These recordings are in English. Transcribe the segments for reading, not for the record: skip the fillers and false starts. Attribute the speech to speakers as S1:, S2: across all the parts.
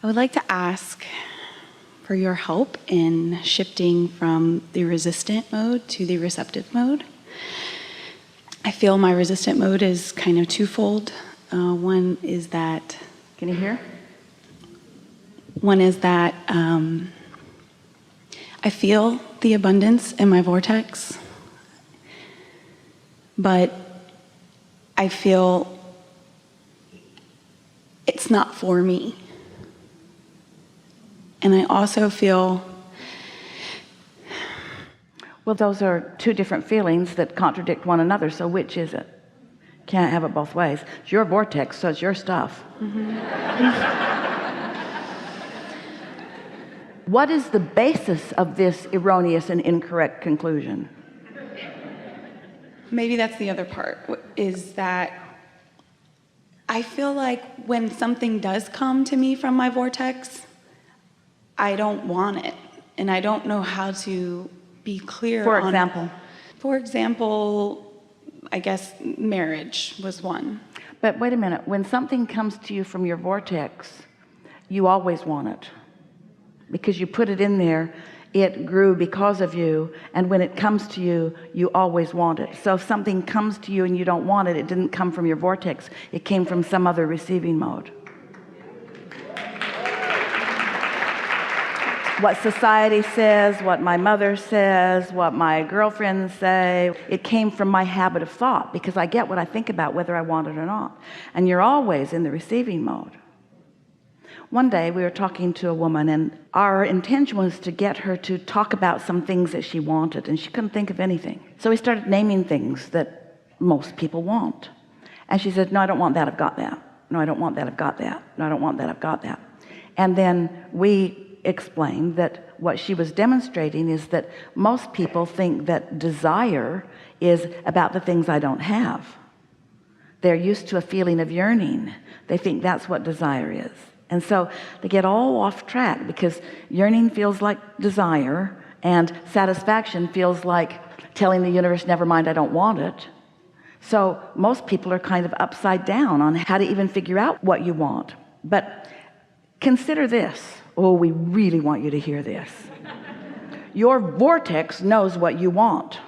S1: I would like to ask for your help in shifting from the resistant mode to the receptive mode. I feel my resistant mode is kind of twofold. One is that, can you hear? One is that I feel the abundance in my vortex, but I feel it's not for me. And I also feel...
S2: Well, those are two different feelings that contradict one another, so which is it? Can't have it both ways. It's your vortex, so it's your stuff. What is the basis of this erroneous and incorrect conclusion?
S1: Maybe that's the other part, is that I feel like when something does come to me from my vortex, I don't want it, and I don't know how to be clear.
S2: For example?
S1: For example, I guess marriage was one.
S2: But wait a minute, when something comes to you from your vortex, you always want it. Because you put it in there, it grew because of you, and when it comes to you, you always want it. So if something comes to you and you don't want it, it didn't come from your vortex, it came from some other receiving mode. What society says, what my mother says, what my girlfriends say, it came from my habit of thought, because I get what I think about whether I want it or not. And you're always in the receiving mode. One day we were talking to a woman, and our intention was to get her to talk about some things that she wanted, and she couldn't think of anything. So we started naming things that most people want. And she said, no, I don't want that, I've got that. No, I don't want that, I've got that. No, I don't want that, I've got that. And then we explained that what she was demonstrating is that most people think that desire is about the things I don't have. They're used to a feeling of yearning. They think that's what desire is. And so they get all off track, because yearning feels like desire, and satisfaction feels like telling the universe, never mind, I don't want it. So most people are kind of upside down on how to even figure out what you want. But consider this. Oh, we really want you to hear this. Your vortex knows what you want.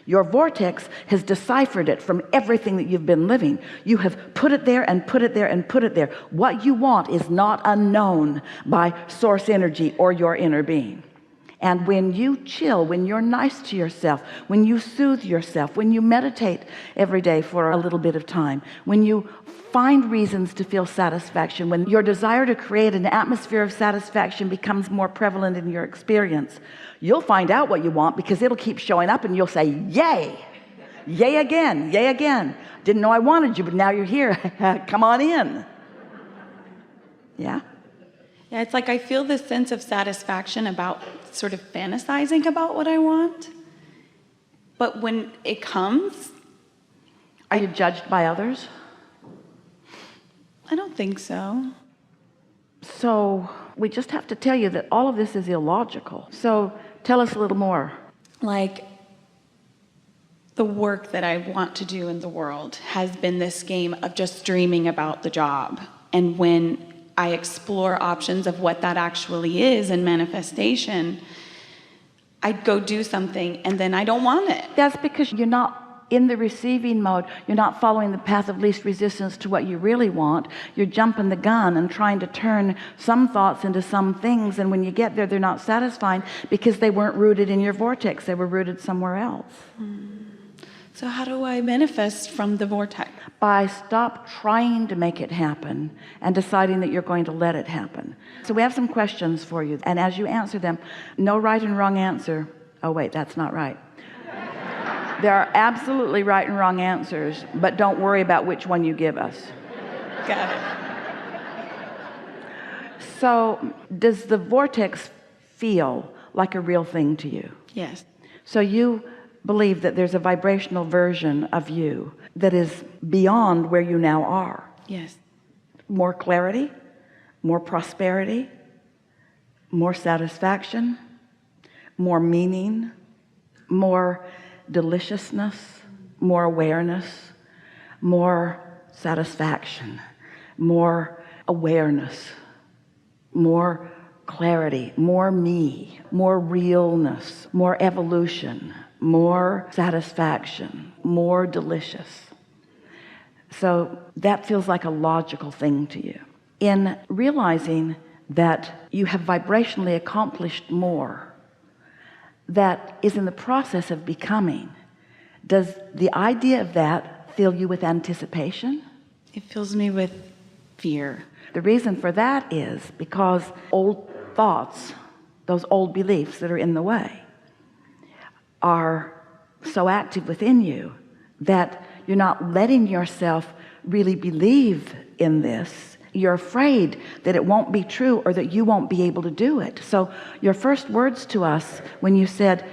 S2: Your vortex has deciphered it from everything that you've been living. You have put it there and put it there and put it there. What you want is not unknown by source energy or your inner being. And when you chill, when you're nice to yourself, when you soothe yourself, when you meditate every day for a little bit of time, when you find reasons to feel satisfaction, when your desire to create an atmosphere of satisfaction becomes more prevalent in your experience, you'll find out what you want, because it'll keep showing up, and you'll say, yay, yay again, yay again. Didn't know I wanted you, but now you're here. Come on in. Yeah.
S1: Yeah, it's like I feel this sense of satisfaction about sort of fantasizing about what I want. But when it comes...
S2: Are you judged by others?
S1: I don't think so.
S2: So we just have to tell you that all of this is illogical. So tell us a little more.
S1: Like, the work that I want to do in the world has been this game of just dreaming about the job. And when I explore options of what that actually is in manifestation, I'd go do something, and then I don't want it.
S2: That's because you're not in the receiving mode. You're not following the path of least resistance to what you really want. You're jumping the gun and trying to turn some thoughts into some things, and when you get there, they're not satisfying because they weren't rooted in your vortex. They were rooted somewhere else.
S1: So how do I manifest from the vortex?
S2: By stop trying to make it happen and deciding that you're going to let it happen. So we have some questions for you, and as you answer them, no right and wrong answer. Oh wait, that's not right. There are absolutely right and wrong answers, but don't worry about which one you give us.
S1: Got it.
S2: So does the vortex feel like a real thing to you?
S1: Yes.
S2: So you believe that there's a vibrational version of you that is beyond where you now are.
S1: Yes.
S2: More clarity, more prosperity, more satisfaction, more meaning, more deliciousness, more awareness, more satisfaction, more awareness. more clarity, more me, more realness, more evolution, more satisfaction, more delicious. So that feels like a logical thing to you. In realizing that you have vibrationally accomplished more, that is in the process of becoming, does the idea of that fill you with anticipation?
S1: It fills me with fear.
S2: The reason for that is because old thoughts, those old beliefs that are in the way, are so active within you that you're not letting yourself really believe in this. You're afraid that it won't be true or that you won't be able to do it. So your first words to us when you said,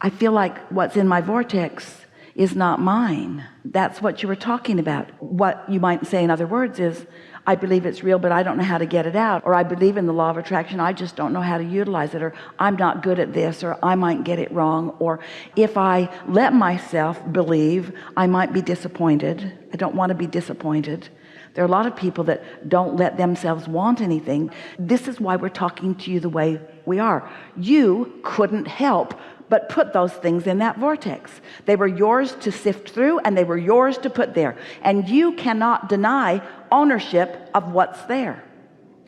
S2: I feel like what's in my vortex is not mine, that's what you were talking about. What you might say in other words is, I believe it's real, but I don't know how to get it out. Or I believe in the law of attraction, I just don't know how to utilize it. Or I'm not good at this, or I might get it wrong. Or if I let myself believe, I might be disappointed. I don't want to be disappointed. There are a lot of people that don't let themselves want anything. This is why we're talking to you the way we are. You couldn't help but put those things in that vortex. They were yours to sift through, and they were yours to put there. And you cannot deny ownership of what's there.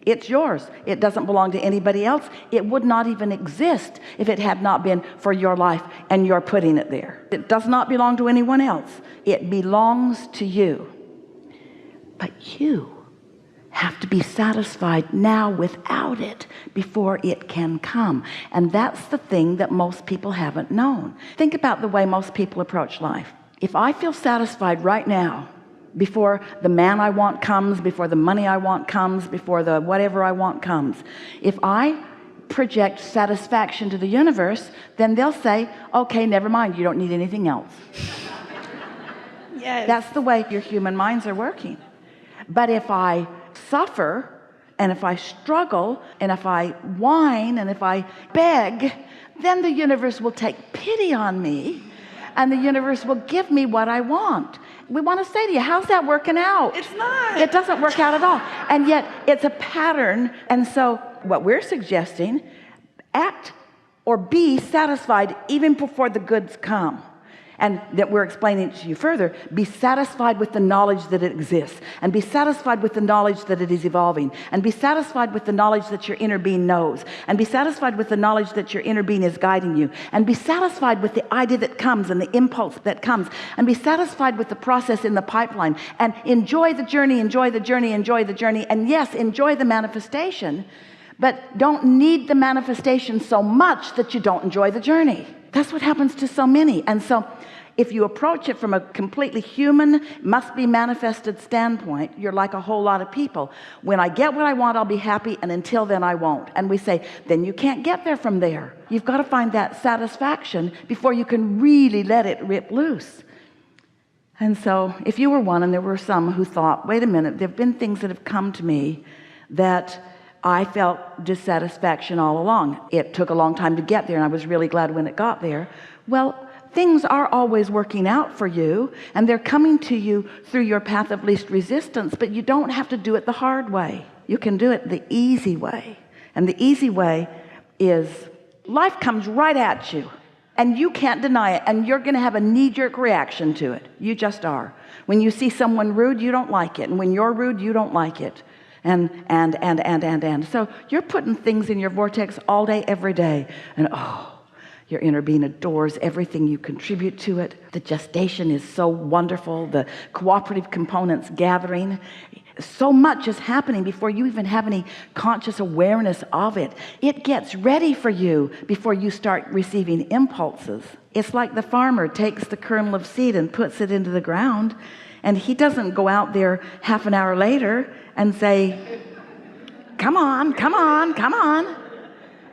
S2: It's yours. It doesn't belong to anybody else. It would not even exist if it had not been for your life and your putting it there. It does not belong to anyone else. It belongs to you. But you have to be satisfied now without it before it can come. And that's the thing that most people haven't known. Think about the way most people approach life. If I feel satisfied right now, before the man I want comes, before the money I want comes, before the whatever I want comes, if I project satisfaction to the universe, then they'll say, okay, never mind, you don't need anything else.
S1: Yes.
S2: That's the way your human minds are working. But if I suffer, and if I struggle, and if I whine, and if I beg, then the universe will take pity on me, and the universe will give me what I want. We want to say to you, how's that working out?
S1: It's not.
S2: It doesn't work out at all. And yet it's a pattern. And so what we're suggesting, act or be satisfied even before the goods come. And that we're explaining to you further, be satisfied with the knowledge that it exists, and be satisfied with the knowledge that it is evolving, and be satisfied with the knowledge that your inner being knows, and be satisfied with the knowledge that your inner being is guiding you, and be satisfied with the idea that comes and the impulse that comes, and be satisfied with the process in the pipeline, and enjoy the journey, enjoy the journey, enjoy the journey, and yes, enjoy the manifestation, but don't need the manifestation so much that you don't enjoy the journey. That's what happens to so many. And so if you approach it from a completely human, must be manifested standpoint, you're like a whole lot of people. When I get what I want, I'll be happy, and until then I won't. And we say, then you can't get there from there. You've got to find that satisfaction before you can really let it rip loose. And so if you were one, and there were some who thought, wait a minute, there have been things that have come to me that I felt dissatisfaction all along. It took a long time to get there, and I was really glad when it got there. Well, things are always working out for you, and they're coming to you through your path of least resistance, but you don't have to do it the hard way. You can do it the easy way. And the easy way is life comes right at you, and you can't deny it, and you're going to have a knee-jerk reaction to it. You just are. When you see someone rude, you don't like it, and when you're rude, you don't like it. And so you're putting things in your vortex all day, every day, and your inner being adores everything you contribute to it. The gestation is so wonderful. The cooperative components gathering. So much is happening before you even have any conscious awareness of it. It gets ready for you before you start receiving impulses. It's like the farmer takes the kernel of seed and puts it into the ground, and he doesn't go out there half an hour later and say, come on, come on, come on.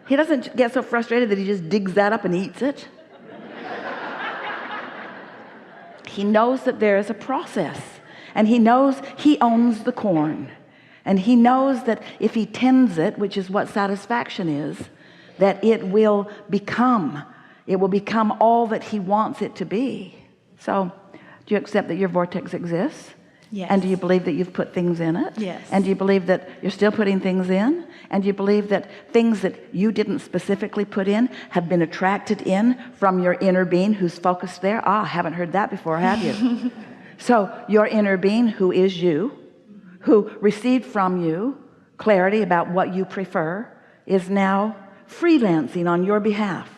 S2: He doesn't get so frustrated that he just digs that up and eats it. He knows that there is a process, and he knows he owns the corn, and he knows that if he tends it, which is what satisfaction is, that it will become all that he wants it to be. So do you accept that your vortex exists?
S1: Yes.
S2: And do you believe that you've put things in it?
S1: Yes.
S2: And do you believe that you're still putting things in? And do you believe that things that you didn't specifically put in have been attracted in from your inner being who's focused there? Ah, haven't heard that before, have you? So your inner being, who is you, who received from you clarity about what you prefer, is now freelancing on your behalf.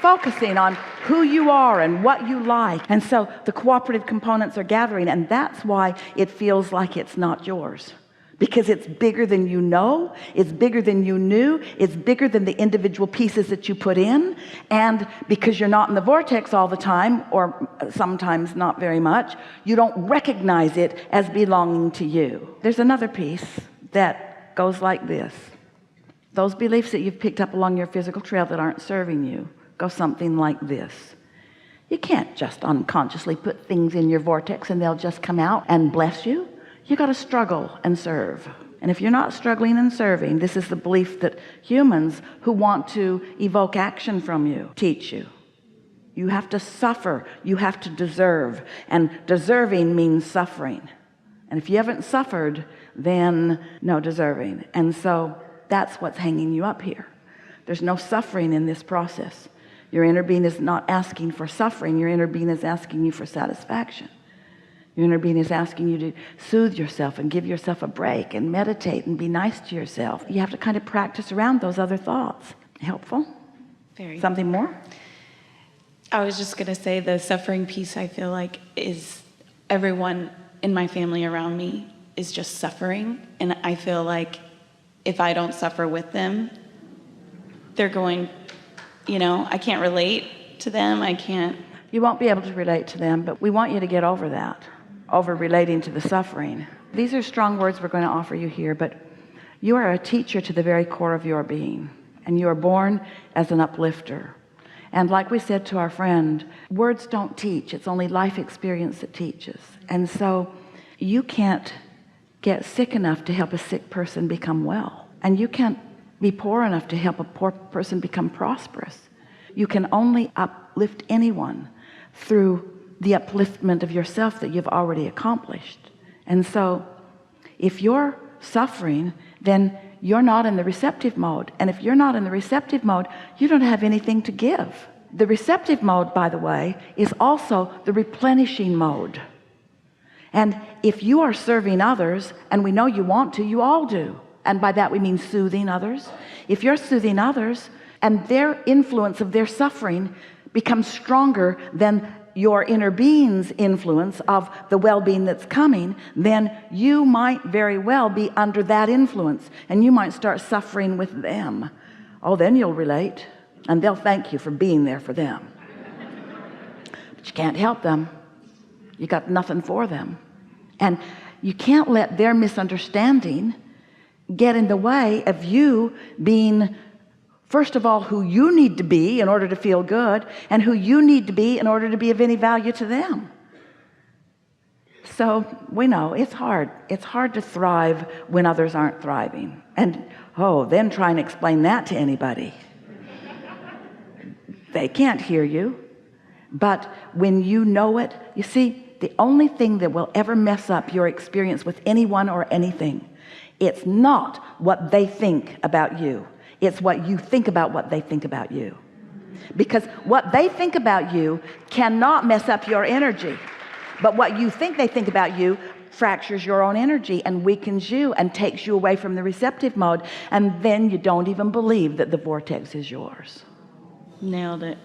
S2: Focusing on who you are and what you like. And so the cooperative components are gathering, and that's why it feels like it's not yours, because it's bigger than you know, it's bigger than you knew, it's bigger than the individual pieces that you put in. And because you're not in the vortex all the time, or sometimes not very much, you don't recognize it as belonging to you. There's another piece that goes like this. Those beliefs that you've picked up along your physical trail that aren't serving you go something like this. You can't just unconsciously put things in your vortex and they'll just come out and bless you. You got to struggle and serve. And if you're not struggling and serving, this is the belief that humans who want to evoke action from you teach you. You have to suffer, you have to deserve, and deserving means suffering. And if you haven't suffered, then no deserving. And so that's what's hanging you up here. There's no suffering in this process. Your inner being is not asking for suffering. Your inner being is asking you for satisfaction. Your inner being is asking you to soothe yourself and give yourself a break and meditate and be nice to yourself. You have to kind of practice around those other thoughts. Helpful?
S1: Very.
S2: Something more?
S1: I was just going to say the suffering piece, I feel like, is everyone in my family around me is just suffering. And I feel like if I don't suffer with them, they're going, I can't relate to them. I can't.
S2: You won't be able to relate to them, but we want you to get over that, over relating to the suffering. These are strong words we're going to offer you here, but you are a teacher to the very core of your being, and you are born as an uplifter. And like we said to our friend, words don't teach. It's only life experience that teaches. And so you can't get sick enough to help a sick person become well, and you can't be poor enough to help a poor person become prosperous. You can only uplift anyone through the upliftment of yourself that you've already accomplished. And so if you're suffering, then you're not in the receptive mode. And if you're not in the receptive mode, you don't have anything to give. The receptive mode, by the way, is also the replenishing mode. And if you are serving others, and we know you want to, you all do. And by that we mean soothing others. If you're soothing others and their influence of their suffering becomes stronger than your inner being's influence of the well-being that's coming, then you might very well be under that influence, and you might start suffering with them. Oh, then you'll relate, and they'll thank you for being there for them. But you can't help them. You got nothing for them. And you can't let their misunderstanding get in the way of you being, first of all, who you need to be in order to feel good, and who you need to be in order to be of any value to them. So we know it's hard. It's hard to thrive when others aren't thriving. And then try and explain that to anybody. They can't hear you. But when you know it, you see, the only thing that will ever mess up your experience with anyone or anything, it's not what they think about you. It's what you think about what they think about you. Because what they think about you cannot mess up your energy. But what you think they think about you fractures your own energy and weakens you and takes you away from the receptive mode. And then you don't even believe that the vortex is yours.
S1: Nailed it.